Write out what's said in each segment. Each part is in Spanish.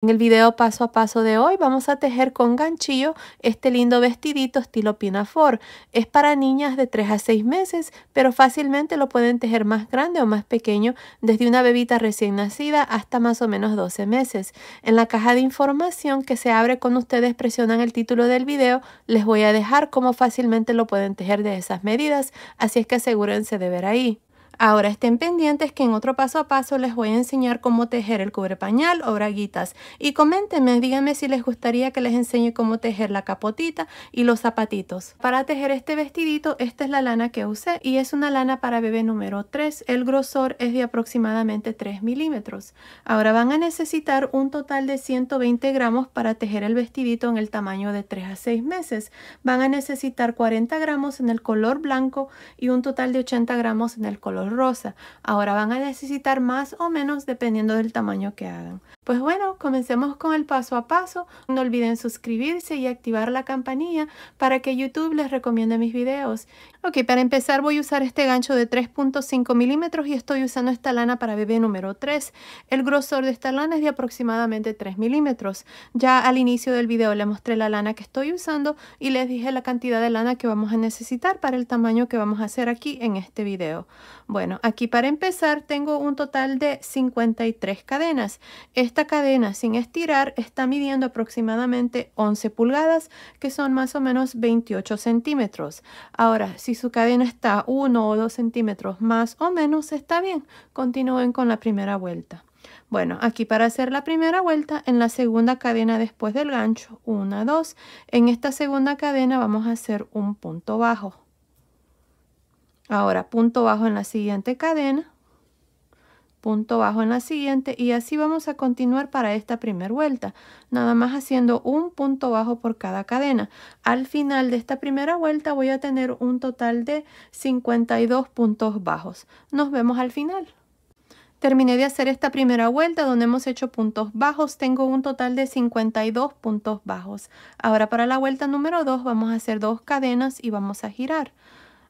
En el video paso a paso de hoy vamos a tejer con ganchillo este lindo vestidito estilo pinafore. Es para niñas de 3 a 6 meses, pero fácilmente lo pueden tejer más grande o más pequeño, desde una bebita recién nacida hasta más o menos 12 meses. En la caja de información que se abre cuando ustedes presionan el título del video, les voy a dejar cómo fácilmente lo pueden tejer de esas medidas, así es que asegúrense de ver ahí. Ahora estén pendientes que en otro paso a paso les voy a enseñar cómo tejer el cubrepañal o braguitas. Y coméntenme, díganme si les gustaría que les enseñe cómo tejer la capotita y los zapatitos. Para tejer este vestidito, esta es la lana que usé y es una lana para bebé número 3. El grosor es de aproximadamente 3 milímetros. Ahora van a necesitar un total de 120 gramos para tejer el vestidito en el tamaño de 3 a 6 meses. Van a necesitar 40 gramos en el color blanco y un total de 80 gramos en el color rosa. Ahora van a necesitar más o menos dependiendo del tamaño que hagan. Pues bueno, comencemos con el paso a paso. No olviden suscribirse y activar la campanilla para que YouTube les recomiende mis videos. Ok, para empezar voy a usar este gancho de 3.5 milímetros y estoy usando esta lana para bebé número 3. El grosor de esta lana es de aproximadamente 3 milímetros. Ya al inicio del video les mostré la lana que estoy usando y les dije la cantidad de lana que vamos a necesitar para el tamaño que vamos a hacer aquí en este video. Bueno, aquí para empezar tengo un total de 53 cadenas. Esta cadena sin estirar está midiendo aproximadamente 11 pulgadas, que son más o menos 28 centímetros. Ahora, si su cadena está 1 o 2 centímetros más o menos, está bien. Continúen con la primera vuelta. Bueno, aquí para hacer la primera vuelta, en la segunda cadena después del gancho, 1, 2. En esta segunda cadena vamos a hacer un punto bajo. Ahora punto bajo en la siguiente cadena, punto bajo en la siguiente y así vamos a continuar para esta primera vuelta, nada más haciendo un punto bajo por cada cadena. Al final de esta primera vuelta voy a tener un total de 52 puntos bajos. Nos vemos al final. Terminé de hacer esta primera vuelta donde hemos hecho puntos bajos. Tengo un total de 52 puntos bajos. Ahora para la vuelta número 2 vamos a hacer 2 cadenas y vamos a girar.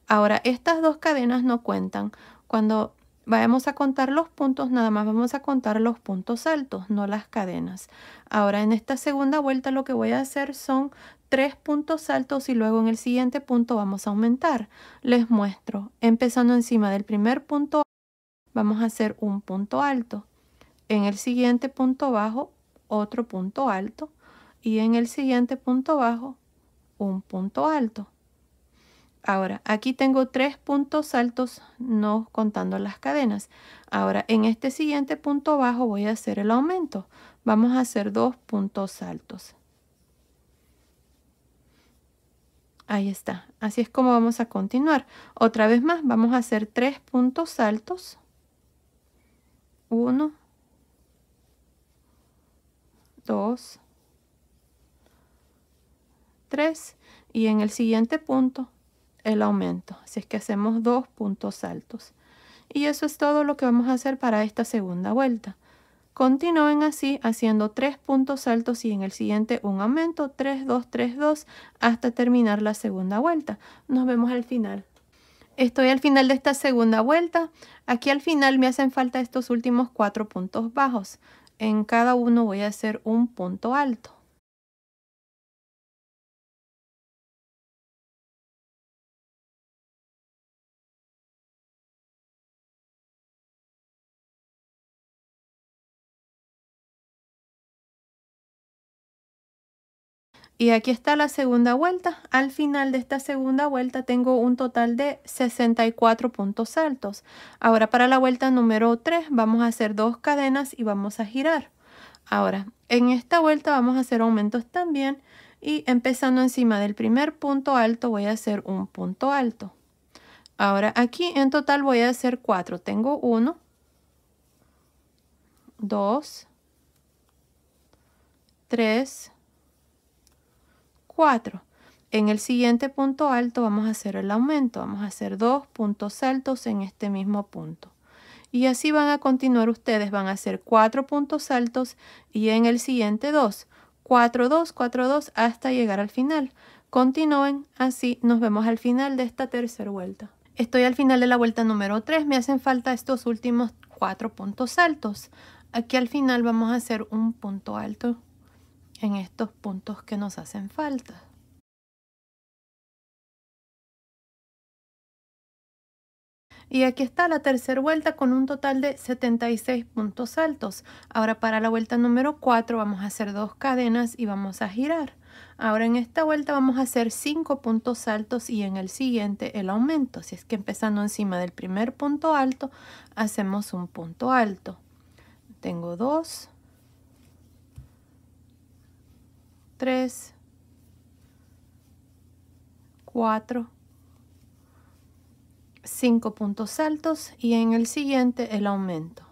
Ahora, estas 2 cadenas no cuentan. Cuando vayamos a contar los puntos, nada más vamos a contar los puntos altos, no las cadenas. Ahora, en esta segunda vuelta lo que voy a hacer son 3 puntos altos y luego en el siguiente punto vamos a aumentar. Les muestro. Empezando encima del primer punto, vamos a hacer un punto alto. En el siguiente punto bajo, otro punto alto. Y en el siguiente punto bajo, un punto alto. Ahora, aquí tengo 3 puntos altos, no contando las cadenas. Ahora, en este siguiente punto bajo voy a hacer el aumento. Vamos a hacer 2 puntos altos. Ahí está. Así es como vamos a continuar. Otra vez más, vamos a hacer 3 puntos altos. 1, 2, 3. Y en el siguiente punto, el aumento. Así es que hacemos 2 puntos altos. Y eso es todo lo que vamos a hacer para esta segunda vuelta. Continúen así haciendo 3 puntos altos y en el siguiente un aumento, 3, 2, 3, 2, hasta terminar la segunda vuelta. Nos vemos al final. Estoy al final de esta segunda vuelta. Aquí al final me hacen falta estos últimos 4 puntos bajos. En cada uno voy a hacer un punto alto. Y aquí está la segunda vuelta. Al final de esta segunda vuelta tengo un total de 64 puntos altos. Ahora para la vuelta número 3 vamos a hacer 2 cadenas y vamos a girar. Ahora en esta vuelta vamos a hacer aumentos también y empezando encima del primer punto alto voy a hacer un punto alto. Ahora aquí en total voy a hacer 4. Tengo 1, 2, 3, 4. En el siguiente punto alto vamos a hacer el aumento. Vamos a hacer 2 puntos altos en este mismo punto. Y así van a continuar ustedes. Van a hacer 4 puntos altos y en el siguiente 2. 4, 2, 4, 2 hasta llegar al final. Continúen así. Nos vemos al final de esta tercera vuelta. Estoy al final de la vuelta número 3. Me hacen falta estos últimos 4 puntos altos. Aquí al final vamos a hacer un punto alto en estos puntos que nos hacen falta. Y aquí está la tercera vuelta con un total de 76 puntos altos. Ahora para la vuelta número 4 vamos a hacer 2 cadenas y vamos a girar. Ahora en esta vuelta vamos a hacer 5 puntos altos y en el siguiente el aumento. Así es que empezando encima del primer punto alto, hacemos un punto alto. Tengo 2, 3, 4, 5 puntos altos y en el siguiente el aumento.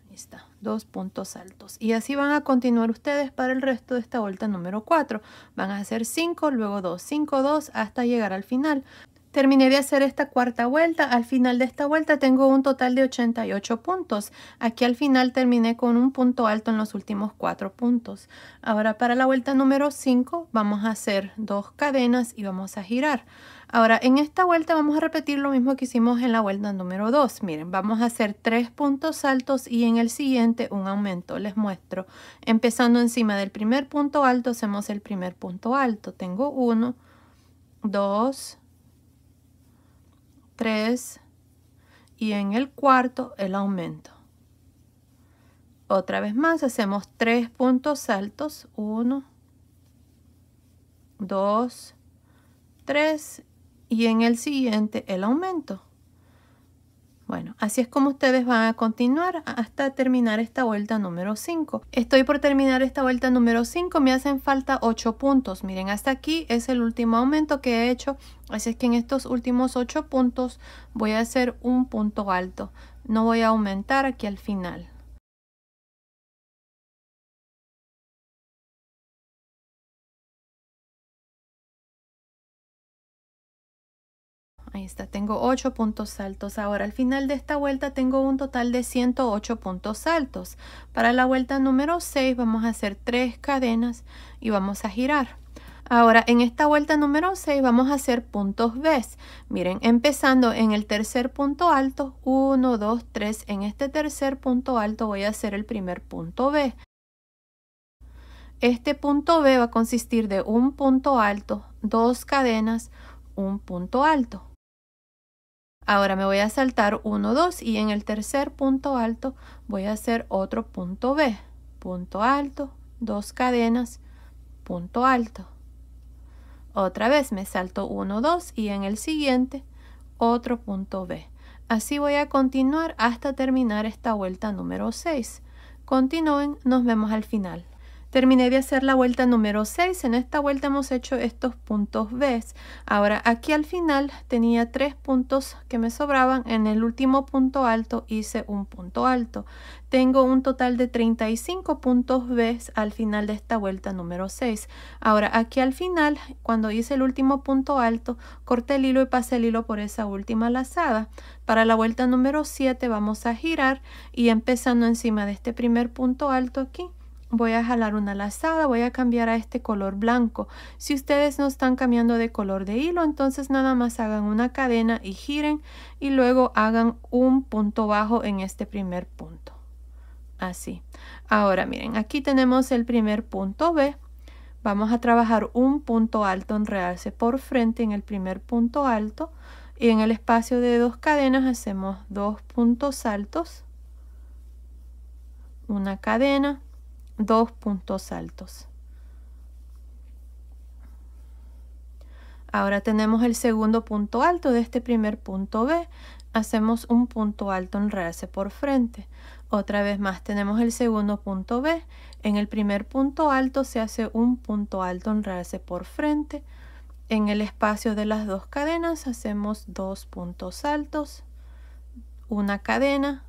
Ahí está, 2 puntos altos. Y así van a continuar ustedes para el resto de esta vuelta número 4. Van a hacer 5, luego 2, 5, 2 hasta llegar al final. Terminé de hacer esta cuarta vuelta. Al final de esta vuelta tengo un total de 88 puntos. Aquí al final terminé con un punto alto en los últimos 4 puntos. Ahora para la vuelta número 5 vamos a hacer 2 cadenas y vamos a girar. Ahora en esta vuelta vamos a repetir lo mismo que hicimos en la vuelta número 2. Miren, vamos a hacer 3 puntos altos y en el siguiente un aumento. Les muestro. Empezando encima del primer punto alto hacemos el primer punto alto. Tengo 1, 2, 3 y en el cuarto el aumento. Otra vez más hacemos 3 puntos altos, 1, 2, 3 y en el siguiente el aumento. Bueno, así es como ustedes van a continuar hasta terminar esta vuelta número 5. Estoy por terminar esta vuelta número 5, me hacen falta 8 puntos. Miren, hasta aquí es el último aumento que he hecho. Así es que en estos últimos 8 puntos voy a hacer un punto alto. No voy a aumentar aquí al final. Ahí está, tengo 8 puntos altos. Ahora al final de esta vuelta tengo un total de 108 puntos altos. Para la vuelta número 6 vamos a hacer 3 cadenas y vamos a girar. Ahora en esta vuelta número 6 vamos a hacer puntos B. Miren, empezando en el tercer punto alto, 1, 2, 3. En este tercer punto alto voy a hacer el primer punto B. Este punto B va a consistir de un punto alto, 2 cadenas, un punto alto. Ahora me voy a saltar 1, 2 y en el tercer punto alto voy a hacer otro punto B. Punto alto, 2 cadenas, punto alto. Otra vez me salto 1, 2 y en el siguiente otro punto B. Así voy a continuar hasta terminar esta vuelta número 6. Continúen, nos vemos al final. Terminé de hacer la vuelta número 6. En esta vuelta hemos hecho estos puntos B. Ahora aquí al final tenía 3 puntos que me sobraban. En el último punto alto hice un punto alto. Tengo un total de 35 puntos B al final de esta vuelta número 6. Ahora aquí al final, cuando hice el último punto alto, corté el hilo y pasé el hilo por esa última lazada. Para la vuelta número 7 vamos a girar y empezando encima de este primer punto alto aquí, voy a jalar una lazada, voy a cambiar a este color blanco. Si ustedes no están cambiando de color de hilo, entonces nada más hagan una cadena y giren y luego hagan un punto bajo en este primer punto. Así. Ahora miren, aquí tenemos el primer punto B. Vamos a trabajar un punto alto en realce por frente en el primer punto alto y en el espacio de 2 cadenas hacemos 2 puntos altos, una cadena, 2 puntos altos. Ahora tenemos el segundo punto alto de este primer punto B. Hacemos un punto alto en realce por frente. Otra vez más tenemos el segundo punto B. En el primer punto alto se hace un punto alto en realce por frente. En el espacio de las 2 cadenas hacemos 2 puntos altos, una cadena,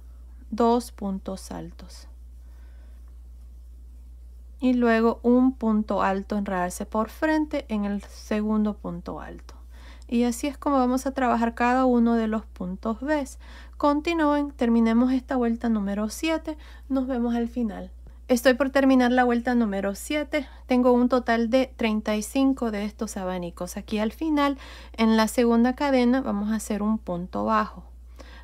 2 puntos altos. Y luego un punto alto en realce por frente en el segundo punto alto. Y así es como vamos a trabajar cada uno de los puntos B. Continúen, terminemos esta vuelta número 7. Nos vemos al final. Estoy por terminar la vuelta número 7. Tengo un total de 35 de estos abanicos. Aquí al final, en la segunda cadena, vamos a hacer un punto bajo.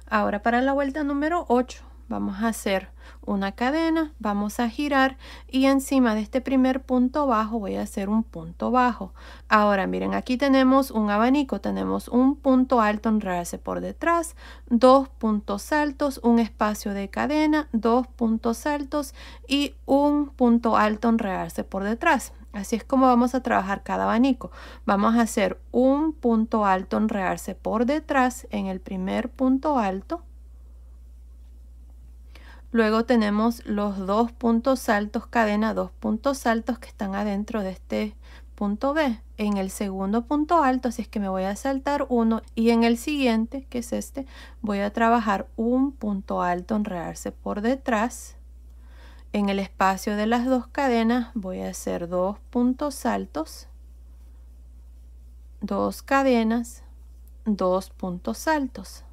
Ahora para la vuelta número 8. vamos a hacer una cadena, vamos a girar y encima de este primer punto bajo voy a hacer un punto bajo. Ahora miren, aquí tenemos un abanico, tenemos un punto alto, enredarse por detrás, 2 puntos altos, un espacio de cadena, 2 puntos altos y un punto alto, enredarse por detrás. Así es como vamos a trabajar cada abanico. Vamos a hacer un punto alto, enredarse por detrás en el primer punto alto. Luego tenemos los 2 puntos altos, cadena, 2 puntos altos que están adentro de este punto B. En el segundo punto alto, así es que me voy a saltar uno, y en el siguiente, que es este, voy a trabajar un punto alto, enredarse por detrás. En el espacio de las 2 cadenas voy a hacer 2 puntos altos, 2 cadenas, 2 puntos altos.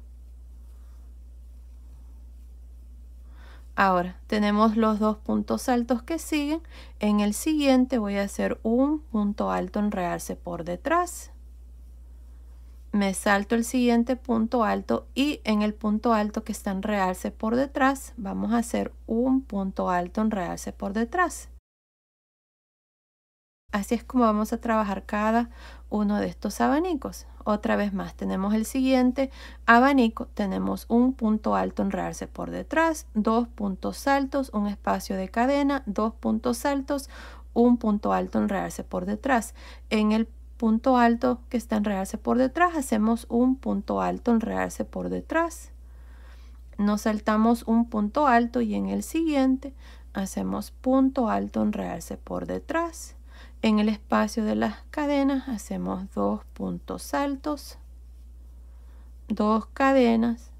Ahora tenemos los 2 puntos altos que siguen. En el siguiente voy a hacer un punto alto, enredarse por detrás. Me salto el siguiente punto alto y en el punto alto que está enredarse por detrás vamos a hacer un punto alto, enredarse por detrás. Así es como vamos a trabajar cada uno de estos abanicos. Otra vez más, tenemos el siguiente abanico, tenemos un punto alto, enredarse por detrás, 2 puntos altos, un espacio de cadena, 2 puntos altos, un punto alto, enredarse por detrás. En el punto alto que está enredarse por detrás, hacemos un punto alto, enredarse por detrás. Nos saltamos un punto alto y en el siguiente hacemos punto alto, enredarse por detrás. En el espacio de las cadenas hacemos 2 puntos altos, 2 cadenas,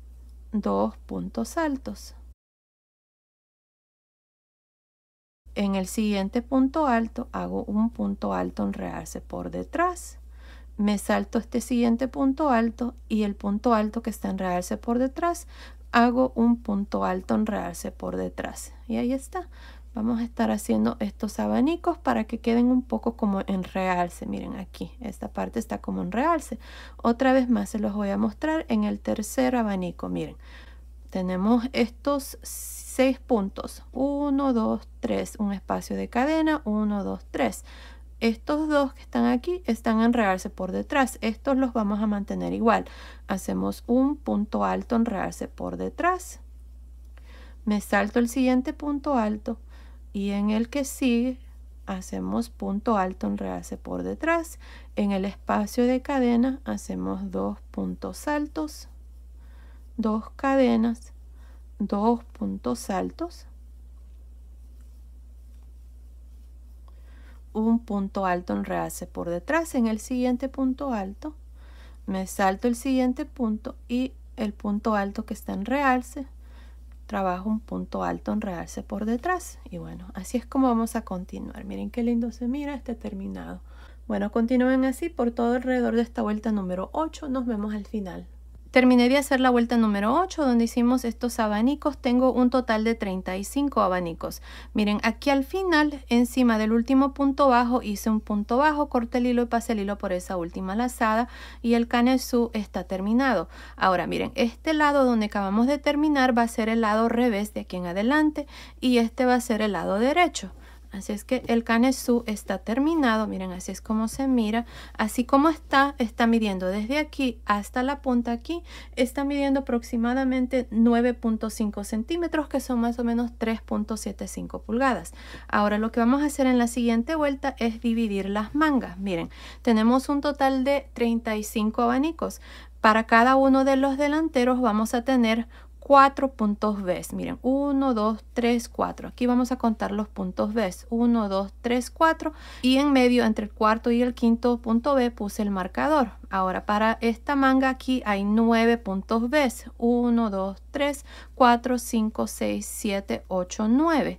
2 puntos altos. En el siguiente punto alto hago un punto alto, enredarse por detrás. Me salto este siguiente punto alto y el punto alto que está enredarse por detrás, hago un punto alto, enredarse por detrás. Y ahí está. Vamos a estar haciendo estos abanicos para que queden un poco como enredarse. Miren aquí, esta parte está como enredarse. Otra vez más se los voy a mostrar en el tercer abanico. Miren, tenemos estos 6 puntos. 1, 2, 3, un espacio de cadena, 1, 2, 3. Estos dos que están aquí están a enredarse por detrás. Estos los vamos a mantener igual. Hacemos un punto alto, enredarse por detrás. Me salto el siguiente punto alto y en el que sigue hacemos punto alto, enredarse por detrás. En el espacio de cadena hacemos 2 puntos altos, 2 cadenas, 2 puntos altos, un punto alto, enredarse por detrás. En el siguiente punto alto me salto el siguiente punto y el punto alto que está en enredarse, trabajo un punto alto, enredarse por detrás. Y bueno, así es como vamos a continuar. Miren qué lindo se mira este terminado. Bueno, continúen así por todo alrededor de esta vuelta número 8. Nos vemos al final. Terminé de hacer la vuelta número 8 donde hicimos estos abanicos. Tengo un total de 35 abanicos. Miren, aquí al final, encima del último punto bajo, hice un punto bajo, corté el hilo y pasé el hilo por esa última lazada y el canesú está terminado. Ahora miren, este lado donde acabamos de terminar va a ser el lado revés de aquí en adelante y este va a ser el lado derecho. Así es que el canesú está terminado. Miren, así es como se mira. Así como está midiendo desde aquí hasta la punta aquí. Está midiendo aproximadamente 9.5 centímetros, que son más o menos 3.75 pulgadas. Ahora lo que vamos a hacer en la siguiente vuelta es dividir las mangas. Miren, tenemos un total de 35 abanicos. Para cada uno de los delanteros vamos a tener 4 puntos B. Miren, 1, 2, 3, 4. Aquí vamos a contar los puntos B. 1, 2, 3, 4. Y en medio, entre el cuarto y el quinto punto B, puse el marcador. Ahora, para esta manga aquí hay 9 puntos B. 1, 2, 3, 4, 5, 6, 7, 8, 9.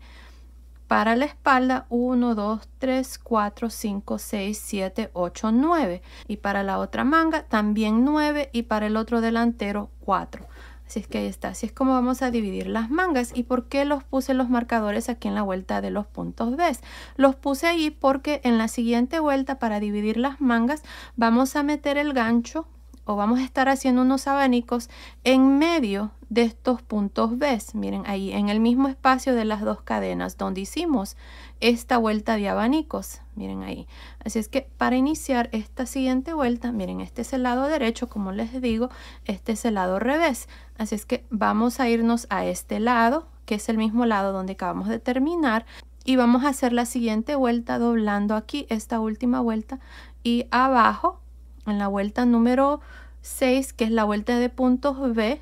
Para la espalda, 1, 2, 3, 4, 5, 6, 7, 8, 9. Y para la otra manga, también 9. Y para el otro delantero, 4. Así es que ahí está, así es como vamos a dividir las mangas. ¿Y por qué los puse los marcadores aquí en la vuelta de los puntos B? Los puse ahí porque en la siguiente vuelta, para dividir las mangas, vamos a meter el gancho o vamos a estar haciendo unos abanicos en medio de estos puntos B. Miren ahí en el mismo espacio de las dos cadenas donde hicimos esta vuelta de abanicos. Miren ahí. Así es que para iniciar esta siguiente vuelta, miren, este es el lado derecho, como les digo, este es el lado revés. Así es que vamos a irnos a este lado, que es el mismo lado donde acabamos de terminar, y vamos a hacer la siguiente vuelta doblando aquí esta última vuelta y abajo en la vuelta número 6, que es la vuelta de puntos B,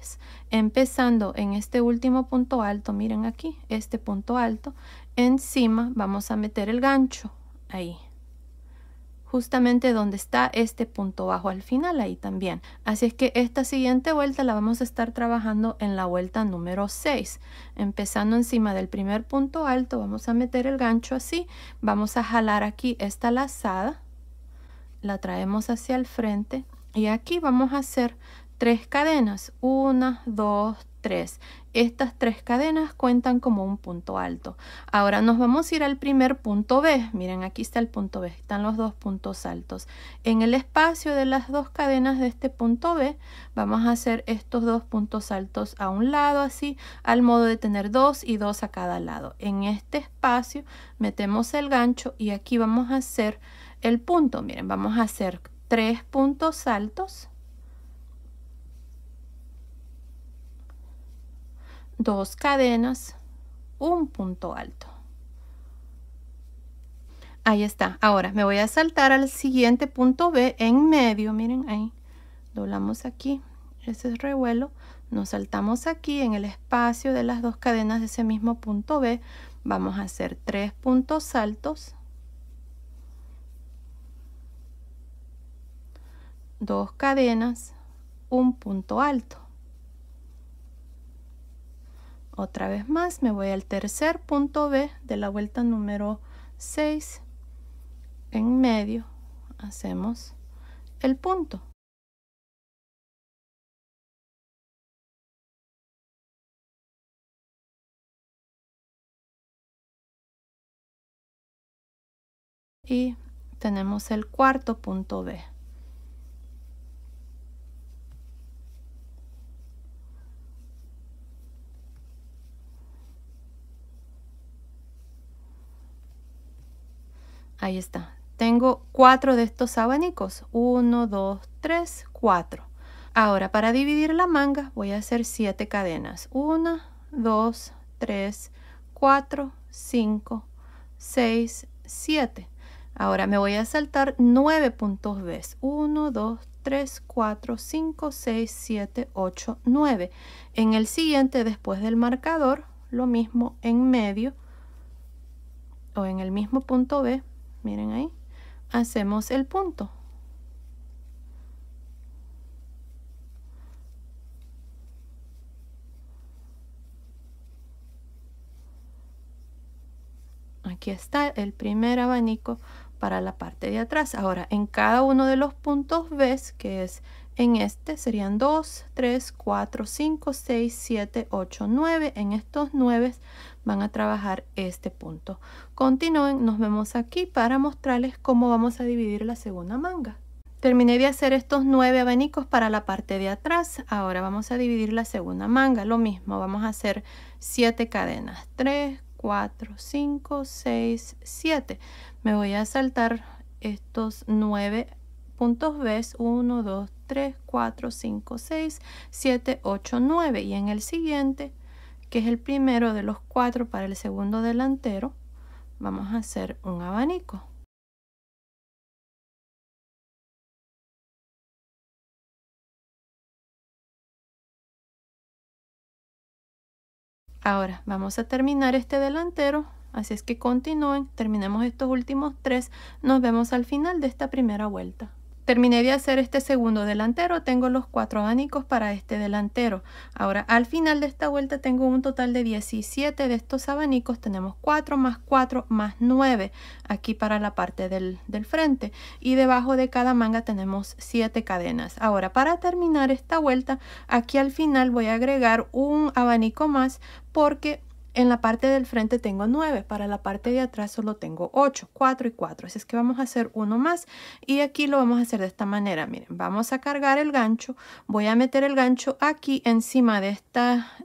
empezando en este último punto alto, miren aquí, este punto alto, encima vamos a meter el gancho, ahí, justamente donde está este punto bajo al final, ahí también. Así es que esta siguiente vuelta la vamos a estar trabajando en la vuelta número 6. Empezando encima del primer punto alto, vamos a meter el gancho así, vamos a jalar aquí esta lazada, la traemos hacia el frente y aquí vamos a hacer 3 cadenas, 1, 2, 3. Estas 3 cadenas cuentan como un punto alto. Ahora nos vamos a ir al primer punto B. Miren, aquí está el punto B, están los dos puntos altos. En el espacio de las dos cadenas de este punto B vamos a hacer estos dos puntos altos a un lado, así, al modo de tener 2 y 2 a cada lado. En este espacio metemos el gancho y aquí vamos a hacer el punto. Miren, vamos a hacer 3 puntos altos, 2 cadenas, un punto alto. Ahí está. Ahora me voy a saltar al siguiente punto B en medio. Miren ahí, doblamos aquí, ese es revuelo, nos saltamos aquí en el espacio de las dos cadenas de ese mismo punto B. Vamos a hacer 3 puntos altos, 2 cadenas, un punto alto. Otra vez más me voy al tercer punto B de la vuelta número 6, en medio hacemos el punto. Y tenemos el cuarto punto B. Ahí está. Tengo 4 de estos abanicos. 1, 2, 3, 4. Ahora para dividir la manga voy a hacer 7 cadenas. 1, 2, 3, 4, 5, 6, 7. Ahora me voy a saltar 9 puntos B. 1, 2, 3, 4, 5, 6, 7, 8, 9. En el siguiente, después del marcador, lo mismo en medio o en el mismo punto B. Miren ahí, hacemos el punto. Aquí está el primer abanico para la parte de atrás. Ahora en cada uno de los puntos B, que es en este, serían 2, 3, 4, 5, 6, 7, 8, 9. En estos 9 van a trabajar este punto. Continúen, nos vemos aquí para mostrarles cómo vamos a dividir la segunda manga. Terminé de hacer estos 9 abanicos para la parte de atrás. Ahora vamos a dividir la segunda manga. Lo mismo, vamos a hacer 7 cadenas. 3, 4, 5, 6, 7. Me voy a saltar estos 9 puntos B. 1, 2, 3, 4, 5, 6, 7, 8, 9. Y en el siguiente, que es el primero de los 4 para el segundo delantero, vamos a hacer un abanico. Ahora vamos a terminar este delantero, así es que continúen, terminemos estos últimos 3, nos vemos al final de esta primera vuelta. Terminé de hacer este segundo delantero, tengo los 4 abanicos para este delantero. Ahora al final de esta vuelta tengo un total de 17 de estos abanicos, tenemos 4 más 9 aquí para la parte del frente y debajo de cada manga tenemos 7 cadenas. Ahora para terminar esta vuelta, aquí al final voy a agregar un abanico más porque En la parte del frente tengo 9, para la parte de atrás solo tengo 8, 4 y 4. Así es que vamos a hacer uno más y aquí lo vamos a hacer de esta manera. Miren, vamos a cargar el gancho, voy a meter el gancho aquí encima de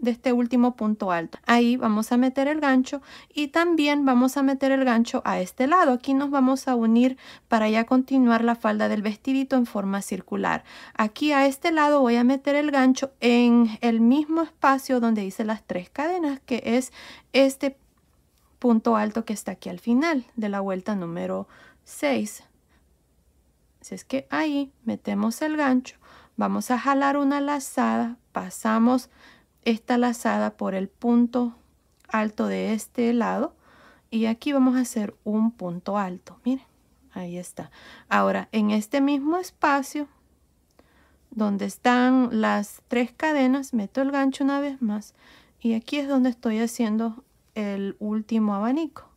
este último punto alto. Ahí vamos a meter el gancho y también vamos a meter el gancho a este lado. Aquí nos vamos a unir para ya continuar la falda del vestidito en forma circular. Aquí a este lado voy a meter el gancho en el mismo espacio donde hice las 3 cadenas, que es este punto alto que está aquí al final de la vuelta número 6. Así es que ahí metemos el gancho, vamos a jalar una lazada, pasamos esta lazada por el punto alto de este lado y aquí vamos a hacer un punto alto. Miren, ahí está. Ahora en este mismo espacio donde están las 3 cadenas, meto el gancho una vez más y aquí es donde estoy haciendo el último abanico.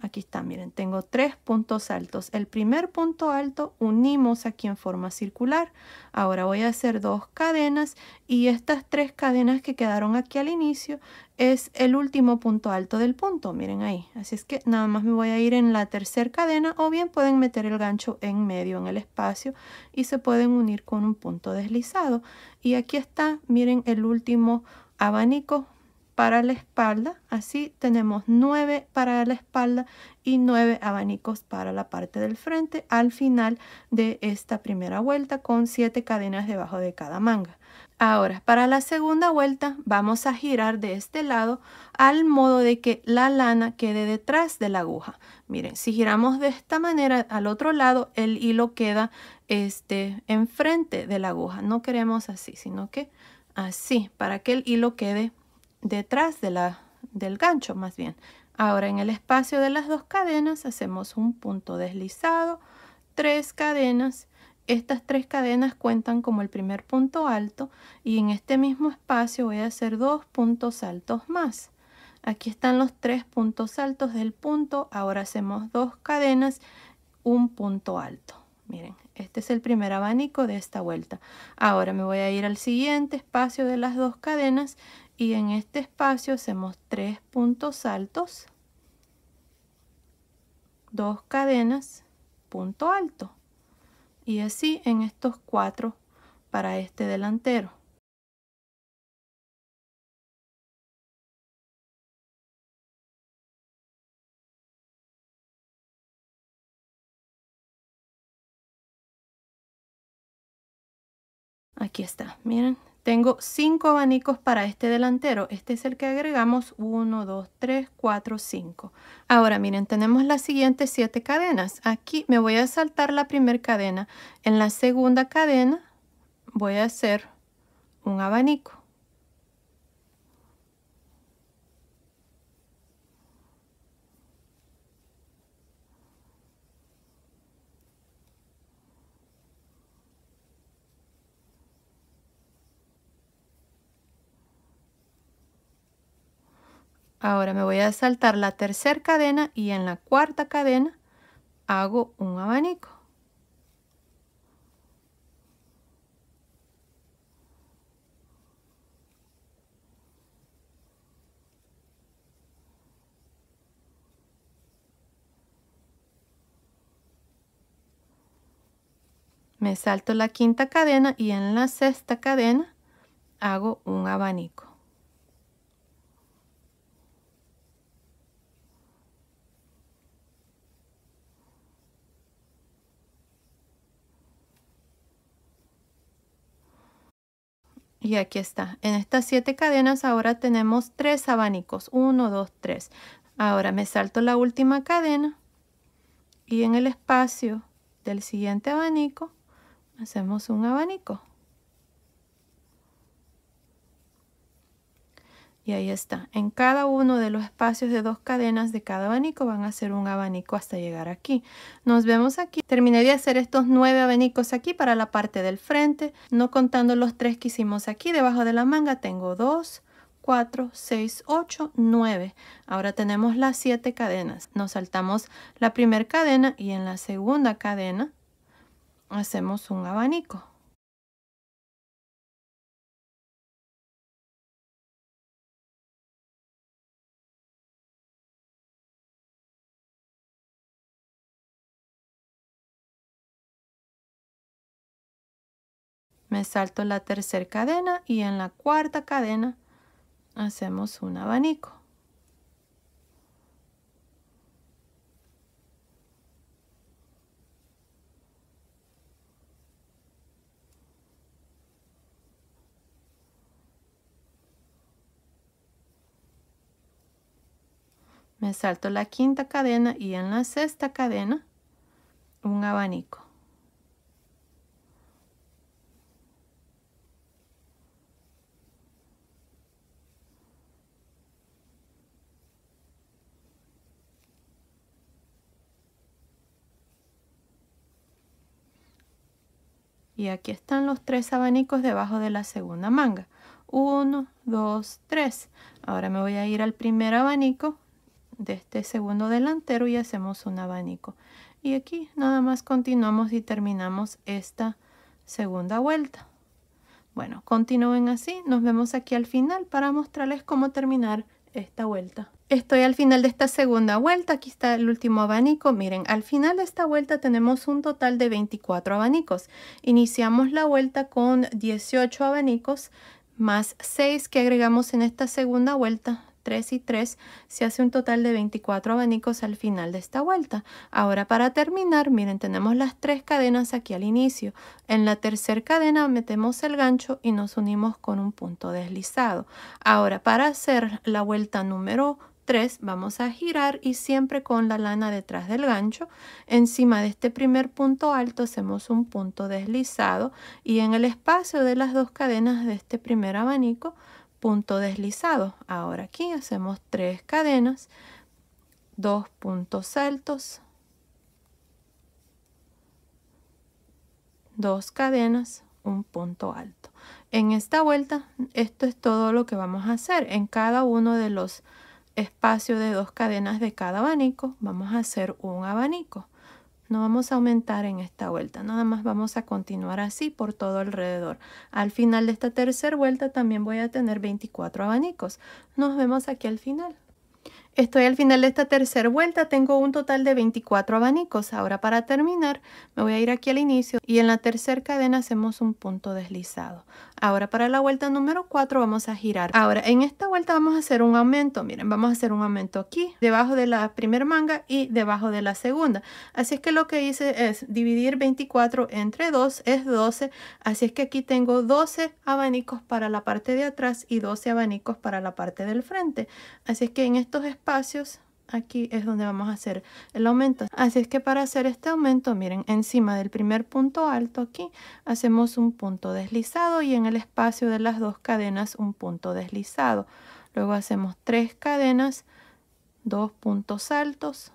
Aquí está, miren, tengo 3 puntos altos. El primer punto alto unimos aquí en forma circular. Ahora voy a hacer 2 cadenas y estas 3 cadenas que quedaron aquí al inicio es el último punto alto del punto, miren ahí. Así es que nada más me voy a ir en la tercera cadena o bien pueden meter el gancho en medio en el espacio y se pueden unir con un punto deslizado. Y aquí está, miren, el último abanico para la espalda. Así tenemos 9 para la espalda y 9 abanicos para la parte del frente al final de esta primera vuelta con 7 cadenas debajo de cada manga. Ahora para la segunda vuelta vamos a girar de este lado al modo de que la lana quede detrás de la aguja. Miren, si giramos de esta manera al otro lado, el hilo queda enfrente de la aguja. No queremos así, sino que así, para que el hilo quede detrás del gancho más bien. Ahora en el espacio de las 2 cadenas hacemos un punto deslizado, 3 cadenas. Estas 3 cadenas cuentan como el primer punto alto y en este mismo espacio voy a hacer 2 puntos altos más. Aquí están los 3 puntos altos del punto. Ahora hacemos 2 cadenas, un punto alto. Miren, este es el primer abanico de esta vuelta. Ahora me voy a ir al siguiente espacio de las 2 cadenas y en este espacio hacemos 3 puntos altos, 2 cadenas, punto alto. Y así en estos 4 para este delantero. Aquí está, miren, tengo 5 abanicos para este delantero. Este es el que agregamos 1, 2, 3, 4, 5. Ahora miren, tenemos las siguientes 7 cadenas. Aquí me voy a saltar la primera cadena. En la segunda cadena voy a hacer un abanico. Ahora me voy a saltar la tercera cadena y en la cuarta cadena hago un abanico. Me salto la quinta cadena y en la sexta cadena hago un abanico. Y aquí está. En estas 7 cadenas ahora tenemos 3 abanicos. 1, 2, 3. Ahora me salto la última cadena y en el espacio del siguiente abanico hacemos un abanico. Y ahí está. En cada uno de los espacios de 2 cadenas de cada abanico van a hacer un abanico hasta llegar aquí. Nos vemos aquí. Terminé de hacer estos 9 abanicos aquí para la parte del frente, no contando los 3 que hicimos aquí. Debajo de la manga tengo 2, 4, 6, 8, 9. Ahora tenemos las 7 cadenas. Nos saltamos la primera cadena y en la segunda cadena hacemos un abanico. Me salto la tercera cadena y en la cuarta cadena hacemos un abanico. Me salto la quinta cadena y en la sexta cadena un abanico. Y aquí están los 3 abanicos debajo de la segunda manga. 1, 2, 3. Ahora me voy a ir al primer abanico de este segundo delantero y hacemos un abanico. Y aquí nada más continuamos y terminamos esta segunda vuelta. Bueno, continúen así. Nos vemos aquí al final para mostrarles cómo terminar esta vuelta. Estoy al final de esta segunda vuelta. Aquí está el último abanico. Miren, al final de esta vuelta tenemos un total de 24 abanicos. Iniciamos la vuelta con 18 abanicos más 6 que agregamos en esta segunda vuelta. 3 y 3, se hace un total de 24 abanicos al final de esta vuelta. Ahora para terminar, miren, tenemos las 3 cadenas aquí al inicio. En la tercera cadena metemos el gancho y nos unimos con un punto deslizado. Ahora para hacer la vuelta número 3 vamos a girar y siempre con la lana detrás del gancho. Encima de este primer punto alto hacemos un punto deslizado y en el espacio de las 2 cadenas de este primer abanico, punto deslizado. Ahora aquí hacemos 3 cadenas, 2 puntos altos, 2 cadenas, un punto alto. En esta vuelta esto es todo lo que vamos a hacer. En cada uno de los espacios de 2 cadenas de cada abanico vamos a hacer un abanico. No vamos a aumentar en esta vuelta, nada más vamos a continuar así por todo alrededor. Al final de esta tercera vuelta también voy a tener 24 abanicos. Nos vemos aquí al final. Estoy al final de esta tercera vuelta, tengo un total de 24 abanicos. Ahora para terminar me voy a ir aquí al inicio y en la tercera cadena hacemos un punto deslizado. Ahora para la vuelta número 4 vamos a girar. Ahora en esta vuelta vamos a hacer un aumento. Miren, vamos a hacer un aumento aquí, debajo de la primera manga y debajo de la segunda. Así es que lo que hice es dividir 24 entre 2 es 12. Así es que aquí tengo 12 abanicos para la parte de atrás y 12 abanicos para la parte del frente. Así es que en estos espacios aquí es donde vamos a hacer el aumento. Así es que para hacer este aumento, miren, encima del primer punto alto aquí hacemos un punto deslizado y en el espacio de las 2 cadenas un punto deslizado. Luego hacemos 3 cadenas, 2 puntos altos,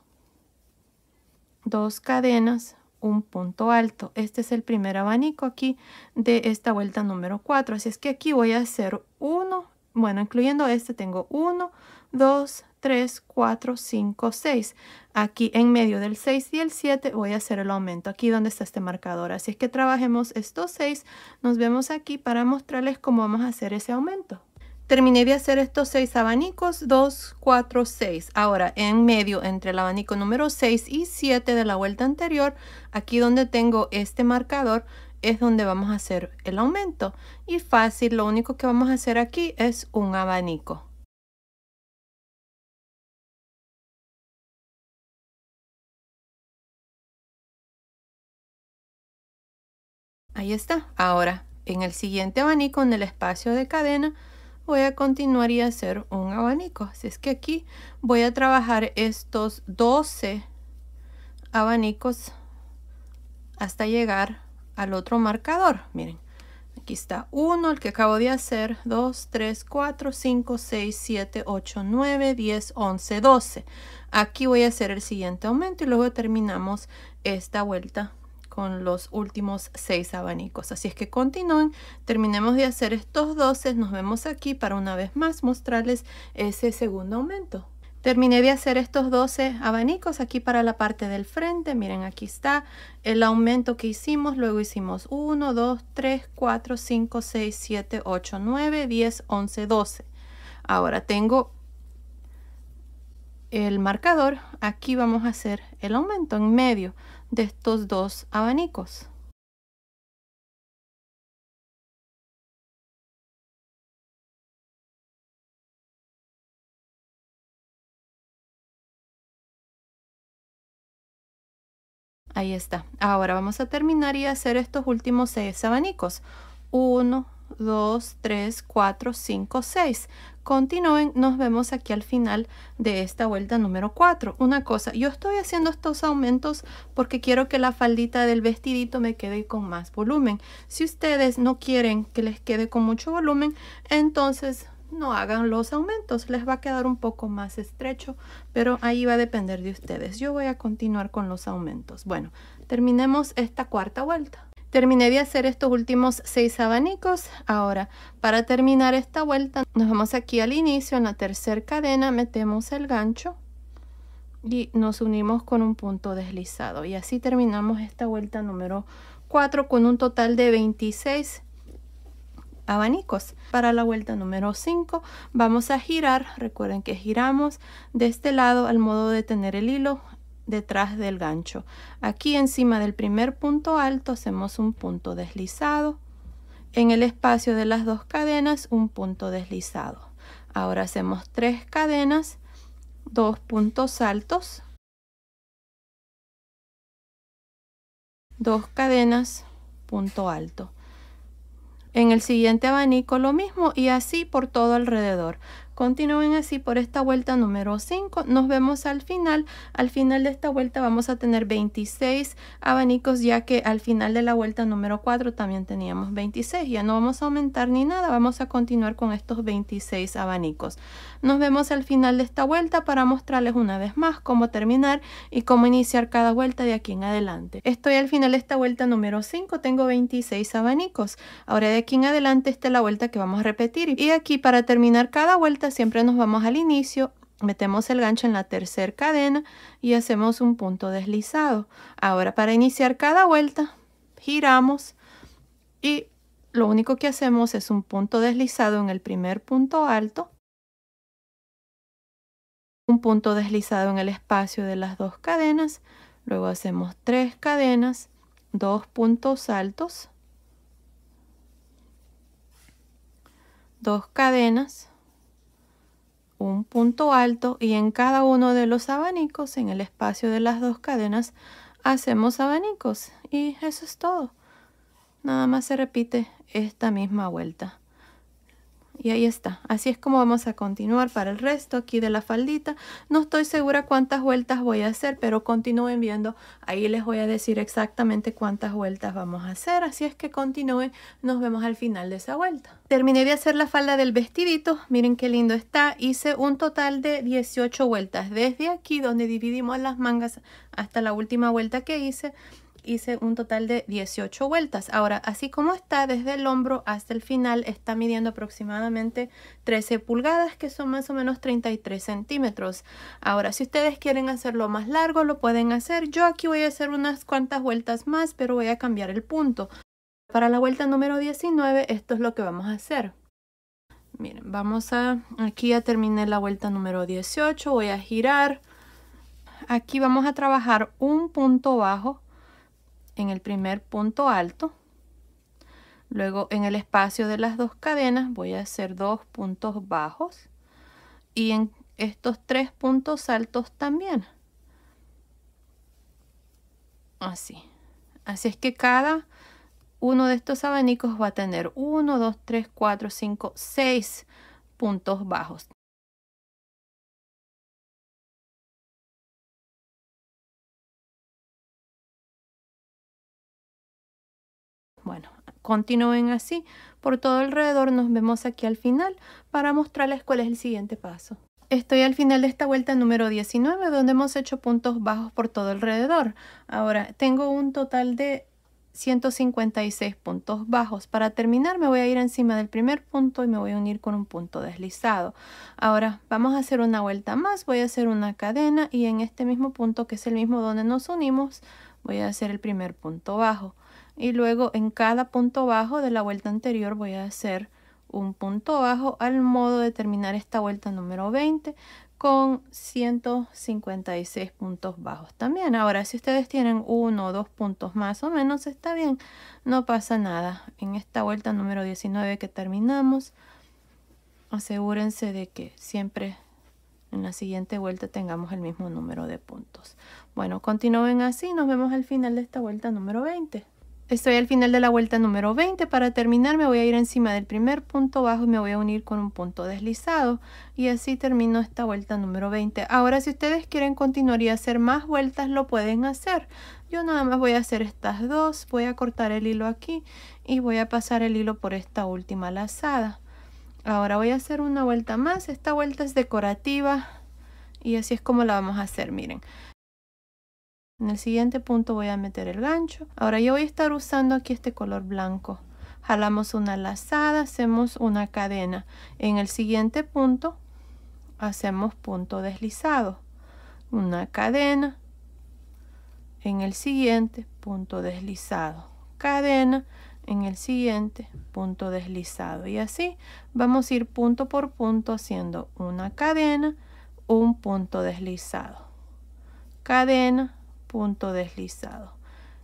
2 cadenas, un punto alto. Este es el primer abanico aquí de esta vuelta número 4. Así es que aquí voy a hacer uno, bueno, incluyendo este tengo 1, 2, 3, 4, 5, 6. Aquí en medio del 6 y el 7 voy a hacer el aumento, aquí donde está este marcador. Así es que trabajemos estos 6. Nos vemos aquí para mostrarles cómo vamos a hacer ese aumento. Terminé de hacer estos 6 abanicos, 2, 4, 6. Ahora en medio entre el abanico número 6 y 7 de la vuelta anterior, aquí donde tengo este marcador, es donde vamos a hacer el aumento. Y fácil, lo único que vamos a hacer aquí es un abanico. Ahí está. Ahora, en el siguiente abanico, en el espacio de cadena, voy a continuar y hacer un abanico. Así es que aquí voy a trabajar estos 12 abanicos hasta llegar al otro marcador. Miren, aquí está 1, el que acabo de hacer, 2, 3, 4, 5, 6, 7, 8, 9, 10, 11, 12. Aquí voy a hacer el siguiente aumento y luego terminamos esta vuelta con los últimos 6 abanicos. Así es que continúen, terminemos de hacer estos 12, nos vemos aquí para una vez más mostrarles ese segundo aumento. Terminé de hacer estos 12 abanicos aquí para la parte del frente. Miren, aquí está el aumento que hicimos. Luego hicimos 1, 2, 3, 4, 5, 6, 7, 8, 9, 10, 11, 12. Ahora tengo el marcador. Aquí vamos a hacer el aumento en medio de estos 2 abanicos. Ahí está. Ahora vamos a terminar y hacer estos últimos 6 abanicos. 1, 2, 3, 4, 5, 6. Continúen, nos vemos aquí al final de esta vuelta número 4. Una cosa, yo estoy haciendo estos aumentos porque quiero que la faldita del vestidito me quede con más volumen. Si ustedes no quieren que les quede con mucho volumen, entonces no hagan los aumentos, les va a quedar un poco más estrecho, pero ahí va a depender de ustedes. Yo voy a continuar con los aumentos. Bueno, terminemos esta cuarta vuelta. Terminé de hacer estos últimos 6 abanicos. Ahora, para terminar esta vuelta, nos vamos aquí al inicio, en la tercera cadena, metemos el gancho y nos unimos con un punto deslizado. Y así terminamos esta vuelta número 4 con un total de 26 abanicos. Para la vuelta número 5 vamos a girar. Recuerden que giramos de este lado al modo de tener el hilo detrás del gancho. Aquí encima del primer punto alto hacemos un punto deslizado. En el espacio de las 2 cadenas un punto deslizado. Ahora hacemos 3 cadenas, 2 puntos altos, 2 cadenas, punto alto. En el siguiente abanico lo mismo y así por todo alrededor. Continúen así por esta vuelta número 5. Nos vemos al final. Al final de esta vuelta vamos a tener 26 abanicos, ya que al final de la vuelta número 4 también teníamos 26. Ya no vamos a aumentar ni nada. Vamos a continuar con estos 26 abanicos. Nos vemos al final de esta vuelta para mostrarles una vez más cómo terminar y cómo iniciar cada vuelta de aquí en adelante. Estoy al final de esta vuelta número 5. Tengo 26 abanicos. Ahora de aquí en adelante esta es la vuelta que vamos a repetir. Y aquí para terminar cada vuelta siempre nos vamos al inicio, metemos el gancho en la tercera cadena y hacemos un punto deslizado. Ahora para iniciar cada vuelta giramos y lo único que hacemos es un punto deslizado en el primer punto alto, un punto deslizado en el espacio de las 2 cadenas, luego hacemos 3 cadenas, 2 puntos altos, 2 cadenas, un punto alto y en cada uno de los abanicos, en el espacio de las 2 cadenas, hacemos abanicos y eso es todo. Nada más se repite esta misma vuelta. Y ahí está. Así es como vamos a continuar para el resto aquí de la faldita. No estoy segura cuántas vueltas voy a hacer, pero continúen viendo. Ahí les voy a decir exactamente cuántas vueltas vamos a hacer. Así es que continúen. Nos vemos al final de esa vuelta. Terminé de hacer la falda del vestidito. Miren qué lindo está. Hice un total de 18 vueltas. Desde aquí donde dividimos las mangas hasta la última vuelta que hice un total de 18 vueltas. Ahora, así como está, desde el hombro hasta el final, está midiendo aproximadamente 13 pulgadas, que son más o menos 33 centímetros. Ahora, si ustedes quieren hacerlo más largo, lo pueden hacer. Yo aquí voy a hacer unas cuantas vueltas más, pero voy a cambiar el punto. Para la vuelta número 19, esto es lo que vamos a hacer. Miren, aquí ya terminé la vuelta número 18, voy a girar. Aquí vamos a trabajar un punto bajo en el primer punto alto, luego en el espacio de las 2 cadenas voy a hacer 2 puntos bajos y en estos 3 puntos altos también, así es que cada uno de estos abanicos va a tener 1, 2, 3, 4, 5, 6 puntos bajos. Bueno, continúen así por todo alrededor. Nos vemos aquí al final para mostrarles cuál es el siguiente paso. Estoy al final de esta vuelta número 19, donde hemos hecho puntos bajos por todo alrededor. Ahora tengo un total de 156 puntos bajos. Para terminar me voy a ir encima del primer punto y me voy a unir con un punto deslizado. Ahora vamos a hacer una vuelta más. Voy a hacer una cadena y en este mismo punto, que es el mismo donde nos unimos, voy a hacer el primer punto bajo. Y luego en cada punto bajo de la vuelta anterior voy a hacer un punto bajo al modo de terminar esta vuelta número 20 con 156 puntos bajos también. Ahora, si ustedes tienen 1 o 2 puntos más o menos, está bien, no pasa nada. En esta vuelta número 19 que terminamos, asegúrense de que siempre en la siguiente vuelta tengamos el mismo número de puntos. Bueno, continúen así, nos vemos al final de esta vuelta número 20. Estoy al final de la vuelta número 20. Para terminar me voy a ir encima del primer punto bajo y me voy a unir con un punto deslizado. Y así termino esta vuelta número 20. Ahora si ustedes quieren continuar y hacer más vueltas lo pueden hacer. Yo nada más voy a hacer estas dos. Voy a cortar el hilo aquí y voy a pasar el hilo por esta última lazada. Ahora voy a hacer una vuelta más. Esta vuelta es decorativa y así es como la vamos a hacer, miren. En el siguiente punto voy a meter el gancho. Ahora yo voy a estar usando aquí este color blanco. Jalamos una lazada, hacemos una cadena. En el siguiente punto hacemos punto deslizado. Una cadena. En el siguiente punto deslizado. Cadena. En el siguiente punto deslizado. Y así vamos a ir punto por punto haciendo una cadena, un punto deslizado. Cadena, punto deslizado.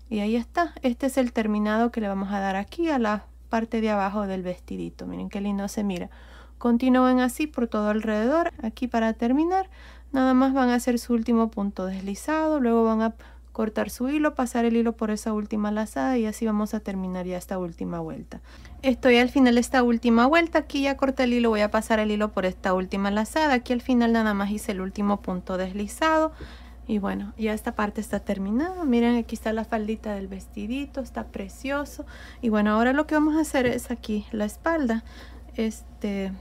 Y ahí está. Este es el terminado que le vamos a dar aquí a la parte de abajo del vestidito. Miren qué lindo se mira. Continúen así por todo alrededor. Aquí para terminar nada más van a hacer su último punto deslizado. Luego van a cortar su hilo, pasar el hilo por esa última lazada y así vamos a terminar ya esta última vuelta. Estoy al final de esta última vuelta. Aquí ya corté el hilo, voy a pasar el hilo por esta última lazada. Aquí al final nada más hice el último punto deslizado. Y bueno, ya esta parte está terminada. Miren, aquí está la faldita del vestidito, está precioso. Y bueno, ahora lo que vamos a hacer es aquí la espalda.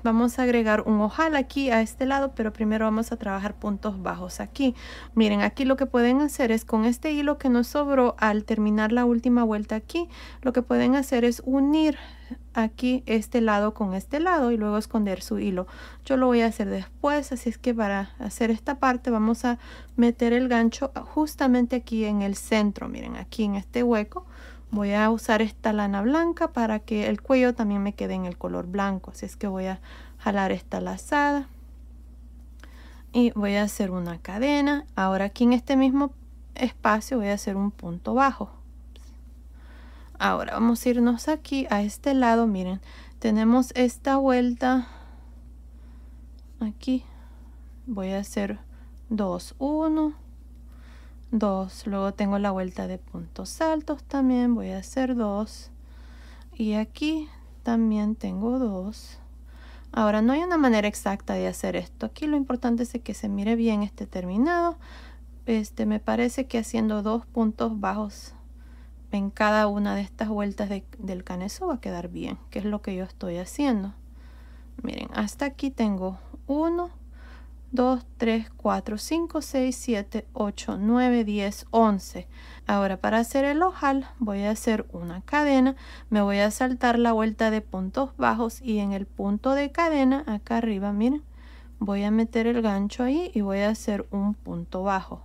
Vamos a agregar un ojal aquí a este lado, pero primero vamos a trabajar puntos bajos aquí. Miren, aquí lo que pueden hacer es con este hilo que nos sobró al terminar la última vuelta aquí, lo que pueden hacer es unir aquí este lado con este lado y luego esconder su hilo. Yo lo voy a hacer después, así es que para hacer esta parte vamos a meter el gancho justamente aquí en el centro. Miren, aquí en este hueco. Voy a usar esta lana blanca para que el cuello también me quede en el color blanco. Así es que voy a jalar esta lazada. Y voy a hacer una cadena. Ahora aquí en este mismo espacio voy a hacer un punto bajo. Ahora vamos a irnos aquí a este lado. Miren, tenemos esta vuelta. Aquí voy a hacer 2, 1. 2, luego tengo la vuelta de puntos altos, también voy a hacer 2 y aquí también tengo 2. Ahora no hay una manera exacta de hacer esto. Aquí lo importante es que se mire bien este terminado. Me parece que haciendo 2 puntos bajos en cada una de estas vueltas del canezo va a quedar bien, que es lo que yo estoy haciendo. Miren, hasta aquí tengo 1, 2, 3, 4, 5, 6, 7, 8, 9, 10, 11. Ahora para hacer el ojal voy a hacer una cadena, me voy a saltar la vuelta de puntos bajos y en el punto de cadena acá arriba, miren, voy a meter el gancho ahí y voy a hacer un punto bajo.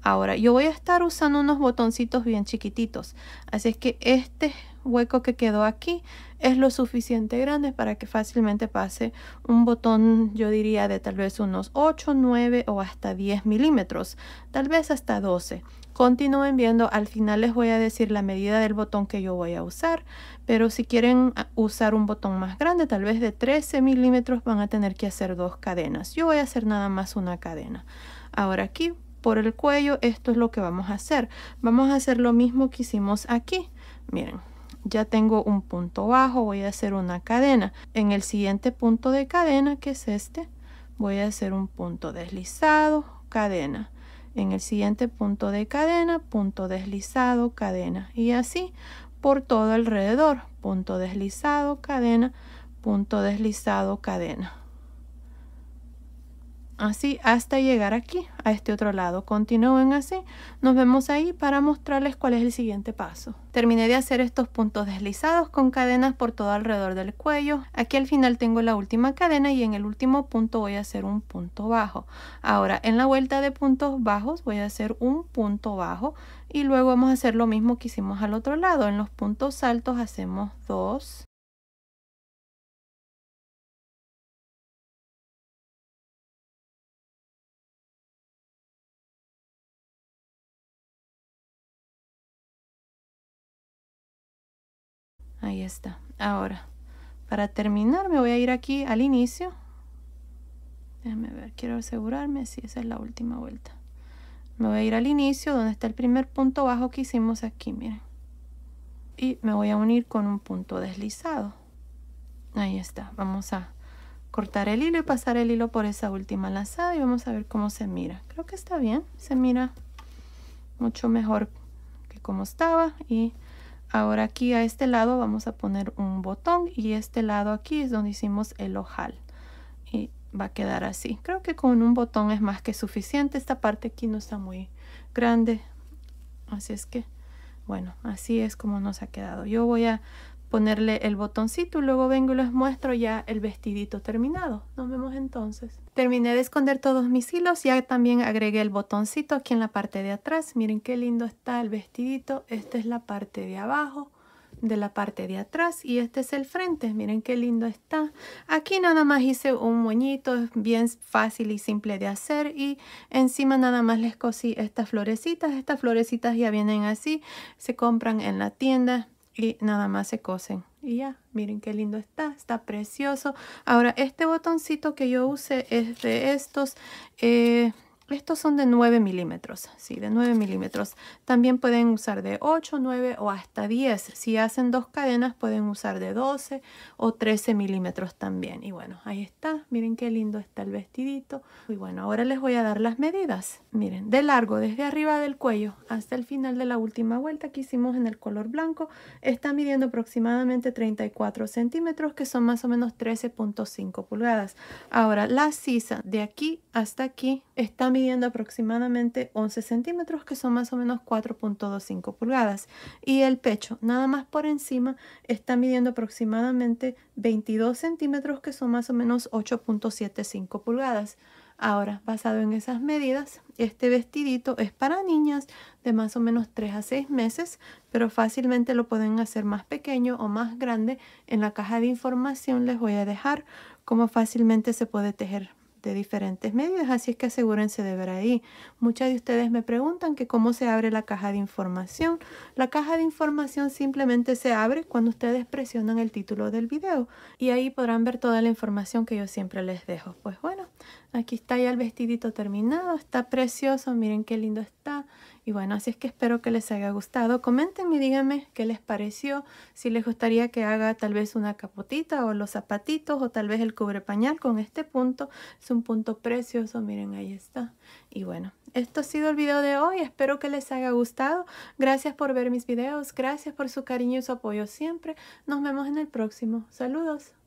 Ahora yo voy a estar usando unos botoncitos bien chiquititos, así es que este hueco que quedó aquí es lo suficiente grande para que fácilmente pase un botón, yo diría de tal vez unos 8, 9 o hasta 10 milímetros, tal vez hasta 12. Continúen viendo, al final les voy a decir la medida del botón que yo voy a usar, pero si quieren usar un botón más grande, tal vez de 13 milímetros, van a tener que hacer 2 cadenas. Yo voy a hacer nada más una cadena. Ahora aquí por el cuello, esto es lo que vamos a hacer. Vamos a hacer lo mismo que hicimos aquí. Miren, ya tengo un punto bajo, voy a hacer una cadena. En el siguiente punto de cadena, que es este, voy a hacer un punto deslizado, cadena. En el siguiente punto de cadena, punto deslizado, cadena. Y así por todo alrededor. Punto deslizado, cadena, punto deslizado, cadena. Así hasta llegar aquí, a este otro lado. Continúen así. Nos vemos ahí para mostrarles cuál es el siguiente paso. Terminé de hacer estos puntos deslizados con cadenas por todo alrededor del cuello. Aquí al final tengo la última cadena y en el último punto voy a hacer un punto bajo. Ahora en la vuelta de puntos bajos voy a hacer un punto bajo y luego vamos a hacer lo mismo que hicimos al otro lado. En los puntos altos hacemos 2. Ahí está. Ahora, para terminar me voy a ir aquí al inicio. Déjame ver, quiero asegurarme si esa es la última vuelta. Me voy a ir al inicio donde está el primer punto bajo que hicimos aquí, miren. Y me voy a unir con un punto deslizado. Ahí está. Vamos a cortar el hilo y pasar el hilo por esa última lazada y vamos a ver cómo se mira. Creo que está bien, se mira mucho mejor que como estaba. Y ahora aquí a este lado vamos a poner un botón y este lado aquí es donde hicimos el ojal y va a quedar así. Creo que con un botón es más que suficiente. Esta parte aquí no está muy grande, así es que bueno, así es como nos ha quedado. Yo voy a ponerle el botoncito y luego vengo y les muestro ya el vestidito terminado. Nos vemos entonces. Terminé de esconder todos mis hilos, ya también agregué el botoncito aquí en la parte de atrás. Miren qué lindo está el vestidito. Esta es la parte de abajo de la parte de atrás y este es el frente. Miren qué lindo está. Aquí nada más hice un moñito, es bien fácil y simple de hacer, y encima nada más les cosí estas florecitas. Estas florecitas ya vienen así, se compran en la tienda y nada más se cosen y ya. Miren qué lindo está, está precioso. Ahora este botoncito que yo usé es de estos, estos son de 9 milímetros, sí, de 9 milímetros. También pueden usar de 8, 9 o hasta 10. Si hacen dos cadenas pueden usar de 12 o 13 milímetros también. Y bueno, ahí está. Miren qué lindo está el vestidito. Y bueno, ahora les voy a dar las medidas. Miren, de largo desde arriba del cuello hasta el final de la última vuelta que hicimos en el color blanco, está midiendo aproximadamente 34 centímetros, que son más o menos 13.5 pulgadas. Ahora la sisa de aquí hasta aquí está midiendo aproximadamente 11 centímetros, que son más o menos 4.25 pulgadas. Y el pecho, nada más por encima, está midiendo aproximadamente 22 centímetros, que son más o menos 8.75 pulgadas. Ahora, basado en esas medidas, este vestidito es para niñas de más o menos 3 a 6 meses, pero fácilmente lo pueden hacer más pequeño o más grande. En la caja de información les voy a dejar cómo fácilmente se puede tejer de diferentes medidas, así es que asegúrense de ver ahí. Muchas de ustedes me preguntan que cómo se abre la caja de información. La caja de información simplemente se abre cuando ustedes presionan el título del video y ahí podrán ver toda la información que yo siempre les dejo. Pues bueno, aquí está ya el vestidito terminado, está precioso, miren qué lindo está. Y bueno, así es que espero que les haya gustado. Coméntenme y díganme qué les pareció, si les gustaría que haga tal vez una capotita o los zapatitos o tal vez el cubre pañal con este punto. Es un punto precioso, miren, ahí está. Y bueno, esto ha sido el video de hoy, espero que les haya gustado. Gracias por ver mis videos, gracias por su cariño y su apoyo siempre. Nos vemos en el próximo. Saludos.